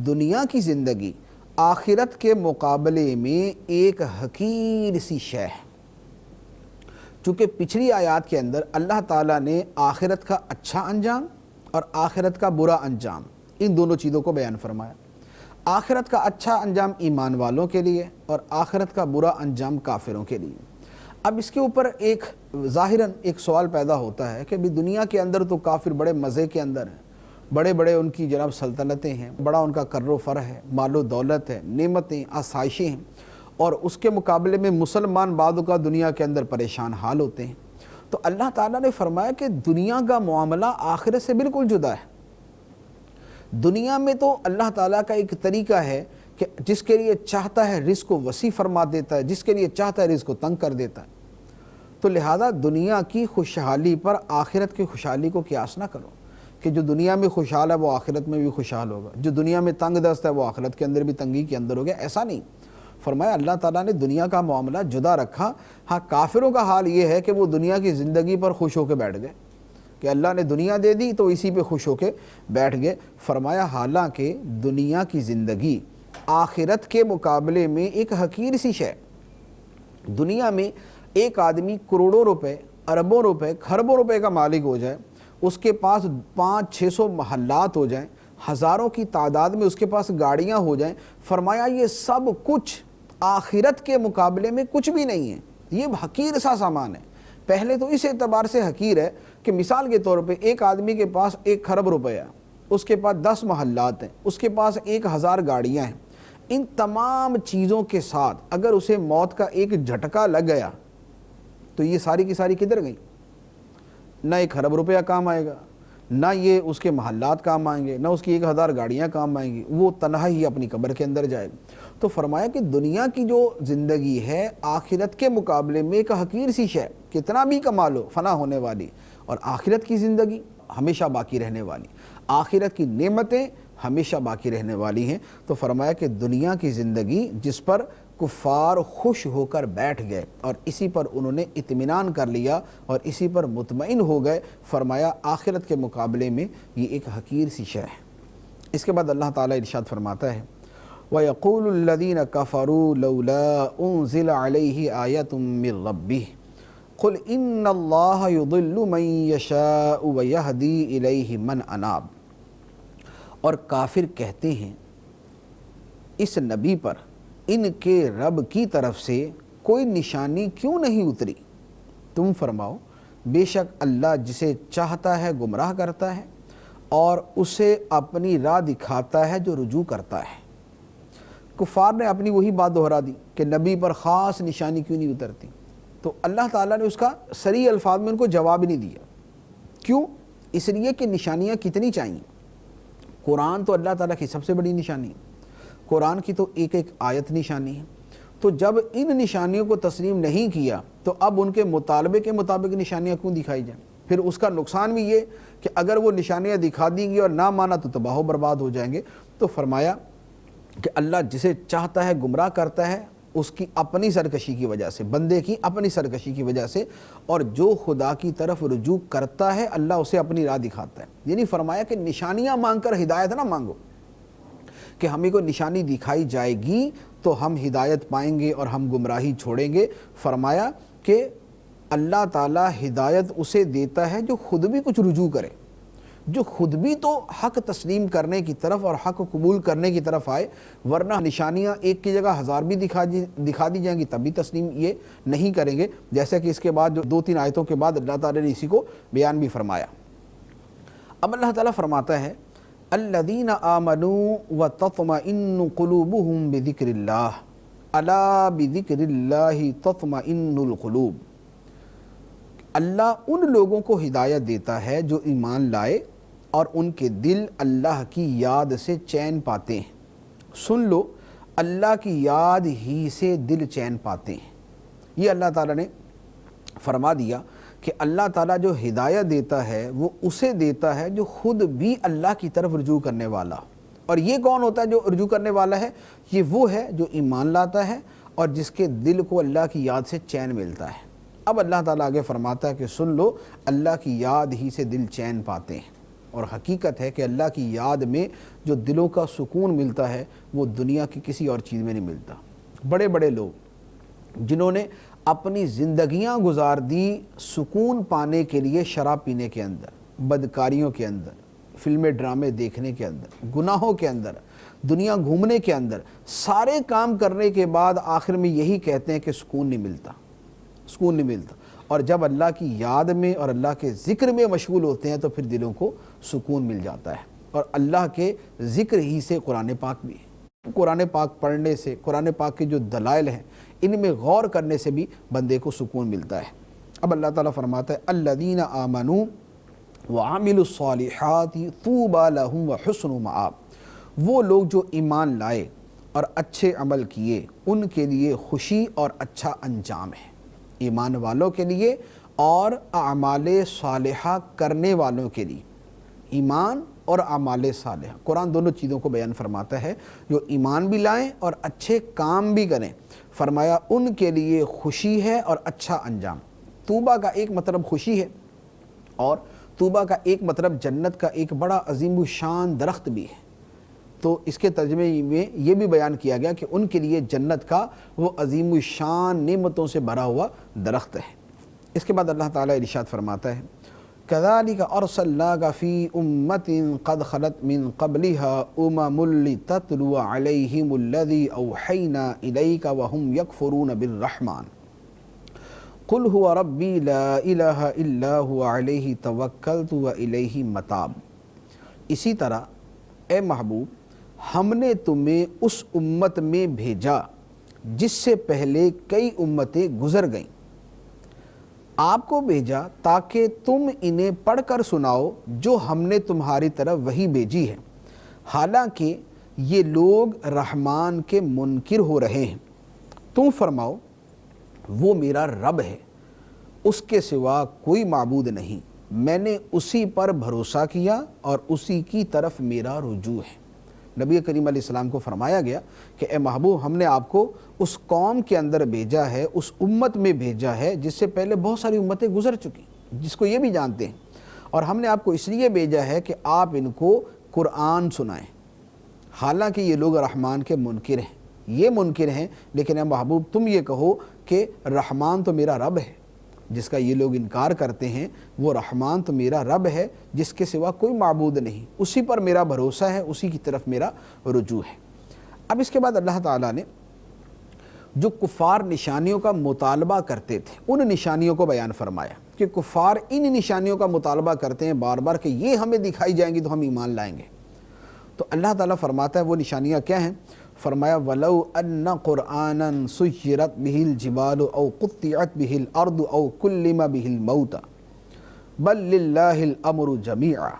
دنیا کی زندگی آخرت کے مقابلے میں ایک حقیر سی شے ہے۔ چونکہ پچھلی آیات کے اندر اللہ تعالیٰ نے آخرت کا اچھا انجام اور آخرت کا برا انجام ان دونوں چیزوں کو بیان فرمایا۔ آخرت کا اچھا انجام ایمان والوں کے لیے اور آخرت کا برا انجام کافروں کے لیے۔ اب اس کے اوپر ایک ظاہراً ایک سوال پیدا ہوتا ہے کہ بھی دنیا کے اندر تو کافر بڑے مزے کے اندر ہیں، بڑے بڑے ان کی جناب سلطنتیں ہیں، بڑا ان کا کر و فر ہے، مال و دولت ہے، نعمتیں، آسائشیں ہیں، اور اس کے مقابلے میں مسلمان بعضوں کا دنیا کے اندر پریشان حال ہوتے ہیں۔ تو اللہ تعالیٰ نے فرمایا کہ دنیا کا معاملہ آخرت سے بالکل جدا ہے۔ دنیا میں تو اللہ تعالیٰ کا ایک طریقہ ہے کہ جس کے لیے چاہتا ہے رزق کو وسیع فرما دیتا ہے، جس کے لیے چاہتا ہے رزق کو تنگ کر دیتا ہے۔ تو لہذا دنیا کی خوشحالی پر آخرت کی خوشحالی کو قیاس نہ کرو کہ جو دنیا میں خوشحال ہے وہ آخرت میں بھی خوشحال ہوگا، جو دنیا میں تنگ دست ہے وہ آخرت کے اندر بھی تنگی کے اندر ہوگا۔ ایسا نہیں، فرمایا اللہ تعالیٰ نے دنیا کا معاملہ جدا رکھا۔ ہاں کافروں کا حال یہ ہے کہ وہ دنیا کی زندگی پر خوش ہو کے بیٹھ گئے کہ اللہ نے دنیا دے دی تو اسی پہ خوش ہو کے بیٹھ گئے۔ فرمایا حالانکہ دنیا کی زندگی آخرت کے مقابلے میں ایک حقیر سی شے۔ دنیا میں ایک آدمی کروڑوں روپے، اربوں روپے، کھربوں روپے کا مالک ہو جائے، اس کے پاس 500-600 محلات ہو جائیں، ہزاروں کی تعداد میں اس کے پاس گاڑیاں ہو جائیں، فرمایا یہ سب کچھ آخرت کے مقابلے میں کچھ بھی نہیں ہے، یہ حقیر سا سامان ہے۔ پہلے تو اس اعتبار سے حقیر ہے کہ مثال کے طور پہ ایک آدمی کے پاس 1 کھرب روپے ہے، اس کے پاس 10 محلات ہیں، اس کے پاس 1000 گاڑیاں ہیں، ان تمام چیزوں کے ساتھ اگر اسے موت کا ایک جھٹکا لگ گیا تو یہ ساری کی ساری کدھر گئیں؟ نہ 1 کھرب روپیہ کام آئے گا، نہ یہ اس کے محلات کام آئیں گے، نہ اس کی 1000 گاڑیاں کام آئیں گی، وہ تنہا ہی اپنی قبر کے اندر جائے گا۔ تو فرمایا کہ دنیا کی جو زندگی ہے آخرت کے مقابلے میں ایک حقیر سی شے، کتنا بھی کما لو فنا ہونے والی، اور آخرت کی زندگی ہمیشہ باقی رہنے والی، آخرت کی نعمتیں ہمیشہ باقی رہنے والی ہیں۔ تو فرمایا کہ دنیا کی زندگی جس پر کفار خوش ہو کر بیٹھ گئے اور اسی پر انہوں نے اطمینان کر لیا اور اسی پر مطمئن ہو گئے، فرمایا آخرت کے مقابلے میں یہ ایک حقیر سی شے ہے۔ اس کے بعد اللہ تعالیٰ ارشاد فرماتا ہے وَيَقُولُ الَّذِينَ كَفَرُوا لَوْلَا أُنزِلَ عَلَيْهِ آيَةٌ مِّن رَّبِّهِ قُلْ إِنَّ اللَّهَ يُضِلُّ مَن يَشَاءُ وَيَهْدِي إِلَيْهِ مَنْ أَنَابَ، اور کافر کہتے ہیں اس نبی پر ان کے رب کی طرف سے کوئی نشانی کیوں نہیں اتری؟ تم فرماؤ بے شک اللہ جسے چاہتا ہے گمراہ کرتا ہے اور اسے اپنی راہ دکھاتا ہے جو رجوع کرتا ہے۔ کفار نے اپنی وہی بات دہرا دی کہ نبی پر خاص نشانی کیوں نہیں اترتی، تو اللہ تعالیٰ نے اس کا صریح الفاظ میں ان کو جواب نہیں دیا۔ کیوں؟ اس لیے کہ نشانیاں کتنی چاہیے۔ قرآن تو اللہ تعالیٰ کی سب سے بڑی نشانی ہے، قرآن کی تو ایک ایک آیت نشانی ہے۔ تو جب ان نشانیوں کو تسلیم نہیں کیا تو اب ان کے مطالبے کے مطابق نشانیاں کیوں دکھائی جائیں؟ پھر اس کا نقصان بھی یہ کہ اگر وہ نشانیاں دکھا دیں گی اور نہ مانا تو تباہ و برباد ہو جائیں گے۔ تو فرمایا کہ اللہ جسے چاہتا ہے گمراہ کرتا ہے اس کی اپنی سرکشی کی وجہ سے، بندے کی اپنی سرکشی کی وجہ سے، اور جو خدا کی طرف رجوع کرتا ہے اللہ اسے اپنی راہ دکھاتا ہے۔ یعنی فرمایا کہ نشانیاں مانگ کر ہدایت نہ مانگو کہ ہمیں کوئی نشانی دکھائی جائے گی تو ہم ہدایت پائیں گے اور ہم گمراہی چھوڑیں گے۔ فرمایا کہ اللہ تعالیٰ ہدایت اسے دیتا ہے جو خود بھی کچھ رجوع کرے، جو خود بھی تو حق تسلیم کرنے کی طرف اور حق قبول کرنے کی طرف آئے، ورنہ نشانیاں ایک کی جگہ 1000 بھی دکھا دی جائیں گی تب بھی تسلیم یہ نہیں کریں گے، جیسا کہ اس کے بعد جو 2-3 آیتوں کے بعد اللہ تعالیٰ نے اسی کو بیان بھی فرمایا۔ اب اللہ تعالیٰ فرماتا ہے الذین آمنوا وتطمئن قلوبهم بذکر اللہ الا بذکر اللہ تطمئن القلوب۔ اللہ ان لوگوں کو ہدایت دیتا ہے جو ایمان لائے اور ان کے دل اللہ کی یاد سے چین پاتے ہیں۔ سن لو، اللہ کی یاد ہی سے دل چین پاتے ہیں۔ یہ اللہ تعالیٰ نے فرما دیا کہ اللہ تعالیٰ جو ہدایت دیتا ہے وہ اسے دیتا ہے جو خود بھی اللہ کی طرف رجوع کرنے والا۔ اور یہ کون ہوتا ہے جو رجوع کرنے والا ہے؟ یہ وہ ہے جو ایمان لاتا ہے اور جس کے دل کو اللہ کی یاد سے چین ملتا ہے۔ اب اللہ تعالیٰ آگے فرماتا ہے کہ سن لو، اللہ کی یاد ہی سے دل چین پاتے ہیں۔ اور حقیقت ہے کہ اللہ کی یاد میں جو دلوں کا سکون ملتا ہے وہ دنیا کی کسی اور چیز میں نہیں ملتا۔ بڑے بڑے لوگ جنہوں نے اپنی زندگیاں گزار دی سکون پانے کے لیے شراب پینے کے اندر، بدکاریوں کے اندر، فلمیں ڈرامے دیکھنے کے اندر، گناہوں کے اندر، دنیا گھومنے کے اندر، سارے کام کرنے کے بعد آخر میں یہی کہتے ہیں کہ سکون نہیں ملتا۔ سکون نہیں ملتا، اور جب اللہ کی یاد میں اور اللہ کے ذکر میں مشغول ہوتے ہیں تو پھر دلوں کو سکون مل جاتا ہے۔ اور اللہ کے ذکر ہی سے قرآن پاک بھی ہے، قرآن پاک پڑھنے سے، قرآن پاک کے جو دلائل ہیں ان میں غور کرنے سے بھی بندے کو سکون ملتا ہے۔ اب اللہ تعالیٰ فرماتا ہے الذین آمنوا وعملوا الصالحات طوبی لہم وحسن مآب، وہ لوگ جو ایمان لائے اور اچھے عمل کیے ان کے لیے خوشی اور اچھا انجام ہے۔ ایمان والوں کے لیے اور اعمال صالحہ کرنے والوں کے لیے، ایمان اور اعمال صالحہ، قرآن دونوں چیزوں کو بیان فرماتا ہے، جو ایمان بھی لائیں اور اچھے کام بھی کریں، فرمایا ان کے لیے خوشی ہے اور اچھا انجام۔ طوبہ کا ایک مطلب خوشی ہے، اور طوبہ کا ایک مطلب جنت کا ایک بڑا عظیم الشان درخت بھی ہے، تو اس کے ترجمے میں یہ بھی بیان کیا گیا کہ ان کے لیے جنت کا وہ عظیم الشان نعمتوں سے بھرا ہوا درخت ہے۔ اس کے بعد اللہ تعالیٰ ارشاد فرماتا ہے كَذَلِكَ أَرْسَلْنَاكَ فِي أُمَّةٍ قَدْ خَلَتْ مِن قَبْلِهَا أُمَمٌ لِتَتْلُوَ عَلَيْهِمُ الَّذِي أَوْحَيْنَا إِلَيْكَ وَهُمْ يَكْفُرُونَ بِالرَّحْمَنِ قُلْ هُوَ رَبِّي لَا إِلَهَ إِلَّا هُوَ عَلَيْهِ تَوَكَّلْتُ وَإِلَيْهِ مَتَابِ۔ اسی طرح اے محبوب ہم نے تمہیں اس امت میں بھیجا جس سے پہلے کئی امتیں گزر گئیں، آپ کو بھیجا تاکہ تم انہیں پڑھ کر سناؤ جو ہم نے تمہاری طرف وحی بھیجی ہے، حالانکہ یہ لوگ رحمان کے منکر ہو رہے ہیں۔ تم فرماؤ وہ میرا رب ہے، اس کے سوا کوئی معبود نہیں، میں نے اسی پر بھروسہ کیا اور اسی کی طرف میرا رجوع ہے۔ نبی کریم علیہ السلام کو فرمایا گیا کہ اے محبوب ہم نے آپ کو اس قوم کے اندر بھیجا ہے، اس امت میں بھیجا ہے جس سے پہلے بہت ساری امتیں گزر چکی، جس کو یہ بھی جانتے ہیں، اور ہم نے آپ کو اس لیے بھیجا ہے کہ آپ ان کو قرآن سنائیں، حالانکہ یہ لوگ رحمان کے منکر ہیں، یہ منکر ہیں، لیکن اے محبوب تم یہ کہو کہ رحمان تو میرا رب ہے، جس کا یہ لوگ انکار کرتے ہیں وہ رحمان تو میرا رب ہے جس کے سوا کوئی معبود نہیں، اسی پر میرا بھروسہ ہے، اسی کی طرف میرا رجوع ہے۔ اب اس کے بعد اللہ تعالیٰ نے جو کفار نشانیوں کا مطالبہ کرتے تھے ان نشانیوں کو بیان فرمایا کہ کفار ان نشانیوں کا مطالبہ کرتے ہیں بار بار کہ یہ ہمیں دکھائی جائیں گی تو ہم ایمان لائیں گے، تو اللہ تعالیٰ فرماتا ہے وہ نشانیاں کیا ہیں؟ فرمایا وَلَوْ أَنَّ قُرْآنًا سُيِّرَتْ بِهِ الْجِبَالُ أَوْ قُطِّعَتْ بِهِ الْأَرْضُ أَوْ كُلِّمَ بِهِ الْمَوْتَى بَل لِلَّهِ الْأَمْرُ جَمِيعًا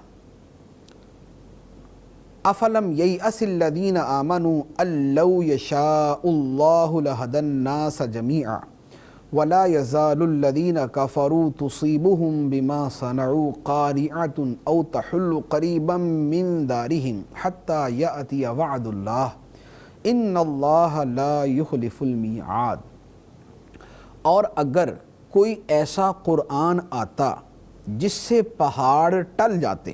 أَفَلَمْ يَيْأَسِ الَّذِينَ آمَنُوا أَن لَّوْ يَشَاءُ اللَّهُ لَهَدَى النَّاسَ جَمِيعًا وَلَا يَزَالُ الَّذِينَ كَفَرُوا تُصِيبُهُم بِمَا صَنَعُوا قَارِعَةٌ أَوْ تَحُلُّ قَرِيبًا مِّن دَارِهِمْ حَتَّى يَأْتِيَ وَعْدُ اللَّهِ ان اللہ لا یخلف المیعاد۔ اور اگر کوئی ایسا قرآن آتا جس سے پہاڑ ٹل جاتے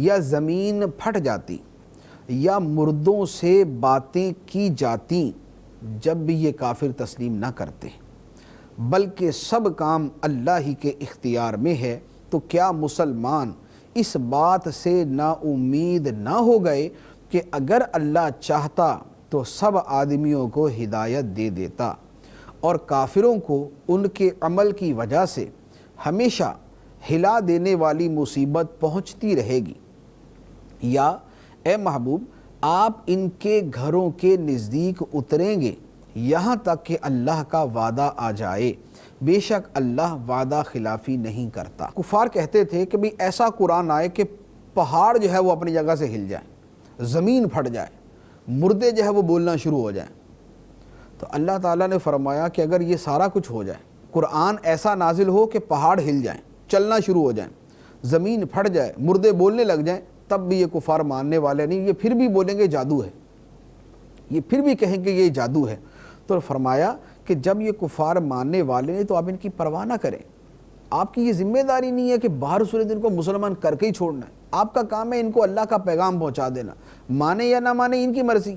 یا زمین پھٹ جاتی یا مردوں سے باتیں کی جاتی، جب بھی یہ کافر تسلیم نہ کرتے، بلکہ سب کام اللہ ہی کے اختیار میں ہے، تو کیا مسلمان اس بات سے نا امید نہ ہو گئے کہ اگر اللہ چاہتا تو سب آدمیوں کو ہدایت دے دیتا، اور کافروں کو ان کے عمل کی وجہ سے ہمیشہ ہلا دینے والی مصیبت پہنچتی رہے گی۔ یا اے محبوب آپ ان کے گھروں کے نزدیک اتریں گے یہاں تک کہ اللہ کا وعدہ آ جائے، بے شک اللہ وعدہ خلافی نہیں کرتا۔ کفار کہتے تھے کہ بھئی ایسا قرآن آئے کہ پہاڑ جو ہے وہ اپنی جگہ سے ہل جائے، زمین پھٹ جائے، مردے جو ہے وہ بولنا شروع ہو جائیں۔ تو اللہ تعالیٰ نے فرمایا کہ اگر یہ سارا کچھ ہو جائے، قرآن ایسا نازل ہو کہ پہاڑ ہل جائیں، چلنا شروع ہو جائیں، زمین پھٹ جائے، مردے بولنے لگ جائیں، تب بھی یہ کفار ماننے والے نہیں، یہ پھر بھی بولیں گے جادو ہے، یہ پھر بھی کہیں گے یہ جادو ہے۔ تو فرمایا کہ جب یہ کفار ماننے والے ہیں تو آپ ان کی پرواہ نہ کریں، آپ کی یہ ذمہ داری نہیں ہے کہ باہر صورت ان کو مسلمان کر کے ہی چھوڑنا ہے، آپ کا کام ہے ان کو اللہ کا پیغام پہنچا دینا، مانے یا نہ مانے ان کی مرضی۔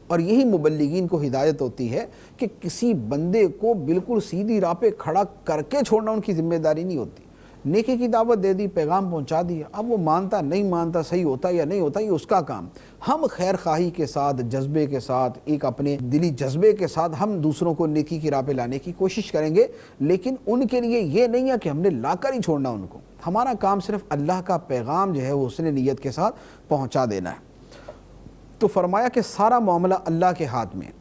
اور یہی مبلغین کو ہدایت ہوتی ہے کہ کسی بندے کو بالکل سیدھی راہ پہ کھڑا کر کے چھوڑنا ان کی ذمہ داری نہیں ہوتی، نیکی کی دعوت دے دی، پیغام پہنچا دیا، اب وہ مانتا نہیں مانتا، صحیح ہوتا یا نہیں ہوتا، یہ اس کا کام۔ ہم خیر خواہی کے ساتھ، جذبے کے ساتھ، ایک اپنے دلی جذبے کے ساتھ ہم دوسروں کو نیکی کی راہ پہ لانے کی کوشش کریں گے، لیکن ان کے لیے یہ نہیں ہے کہ ہم نے لا کر ہی چھوڑنا ان کو۔ ہمارا کام صرف اللہ کا پیغام جو ہے وہ حسن نیت کے ساتھ پہنچا دینا ہے۔ تو فرمایا کہ سارا معاملہ اللہ کے ہاتھ میں ہے،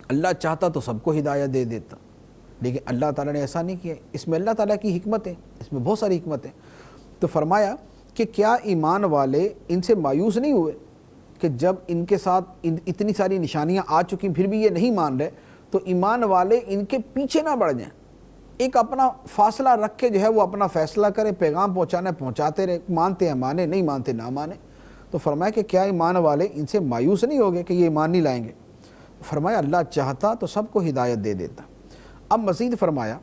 اللہ چاہتا تو سب کو ہدایت دے دیتا، لیکن اللہ تعالیٰ نے ایسا نہیں کیا۔ اس میں اللہ تعالیٰ کی حکمت ہے، اس میں بہت ساری حکمت ہے۔ تو فرمایا کہ کیا ایمان والے ان سے مایوس نہیں ہوئے کہ جب ان کے ساتھ اتنی ساری نشانیاں آ چکی پھر بھی یہ نہیں مان رہے، تو ایمان والے ان کے پیچھے نہ بڑھ جائیں، ایک اپنا فاصلہ رکھ کے جو ہے وہ اپنا فیصلہ کریں، پیغام پہنچانا ہے پہنچاتے رہے، مانتے ہیں مانے، نہیں مانتے نہ مانے۔ تو فرمایا کہ کیا ایمان والے ان سے مایوس نہیں ہوگے کہ یہ ایمان نہیں لائیں گے؟ فرمایا اللہ چاہتا تو سب کو ہدایت دے دیتا۔ اب مزید فرمایا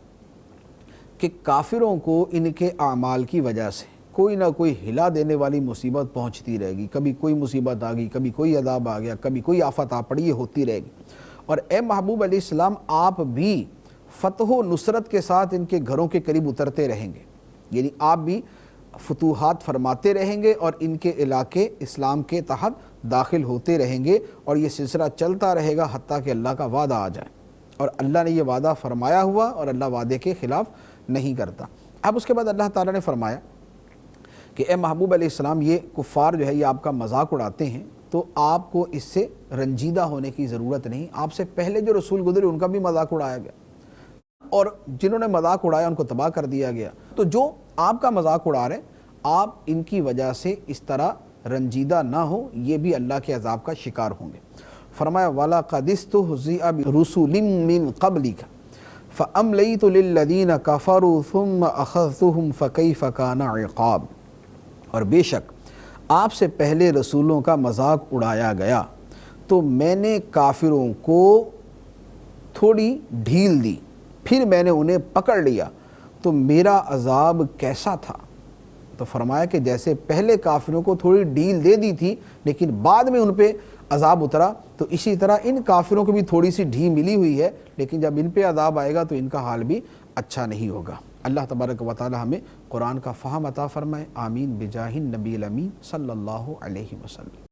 کہ کافروں کو ان کے اعمال کی وجہ سے کوئی نہ کوئی ہلا دینے والی مصیبت پہنچتی رہے گی، کبھی کوئی مصیبت آ گئی، کبھی کوئی عذاب آ گیا، کبھی کوئی آفت آ پڑی، یہ ہوتی رہے گی۔ اور اے محبوب علیہ السلام، آپ بھی فتح و نصرت کے ساتھ ان کے گھروں کے قریب اترتے رہیں گے، یعنی آپ بھی فتوحات فرماتے رہیں گے اور ان کے علاقے اسلام کے تحت داخل ہوتے رہیں گے، اور یہ سلسلہ چلتا رہے گا حتیٰ کہ اللہ کا وعدہ آ جائے۔ اور اللہ نے یہ وعدہ فرمایا ہوا اور اللہ وعدے کے خلاف نہیں کرتا۔ اب اس کے بعد اللہ تعالیٰ نے فرمایا کہ اے محبوب علیہ السلام، یہ کفار جو ہے یہ آپ کا مذاق اڑاتے ہیں، تو آپ کو اس سے رنجیدہ ہونے کی ضرورت نہیں۔ آپ سے پہلے جو رسول گزرے ان کا بھی مذاق اڑایا گیا، اور جنہوں نے مذاق اڑایا ان کو تباہ کر دیا گیا۔ تو جو آپ کا مذاق اڑا رہے ہیں، آپ ان کی وجہ سے اس طرح رنجیدہ نہ ہو، یہ بھی اللہ کے عذاب کا شکار ہوں گے۔ فرمایا وَلَقَدِ اسْتُهْزِئَ بِرُسُلٍ مِّن قَبْلِكَ فَأَمْلَيْتُ لِلَّذِينَ كَفَرُوا ثُمَّ أَخَذْتُهُمْ فَكَيْفَ كَانَ عِقَابِ۔ اور بے شک آپ سے پہلے رسولوں کا مذاق اڑایا گیا تو میں نے کافروں کو تھوڑی ڈھیل دی، پھر میں نے انہیں پکڑ لیا تو میرا عذاب کیسا تھا۔ تو فرمایا کہ جیسے پہلے کافروں کو تھوڑی ڈھیل دے دی تھی لیکن بعد میں ان پہ عذاب اترا، تو اسی طرح ان کافروں کو بھی تھوڑی سی ڈھیل ملی ہوئی ہے، لیکن جب ان پہ عذاب آئے گا تو ان کا حال بھی اچھا نہیں ہوگا۔ اللہ تبارک و تعالی ہمیں قرآن کا فہم عطا فرمائے، آمین بجاہ النبی الامین صلی اللہ علیہ وسلم۔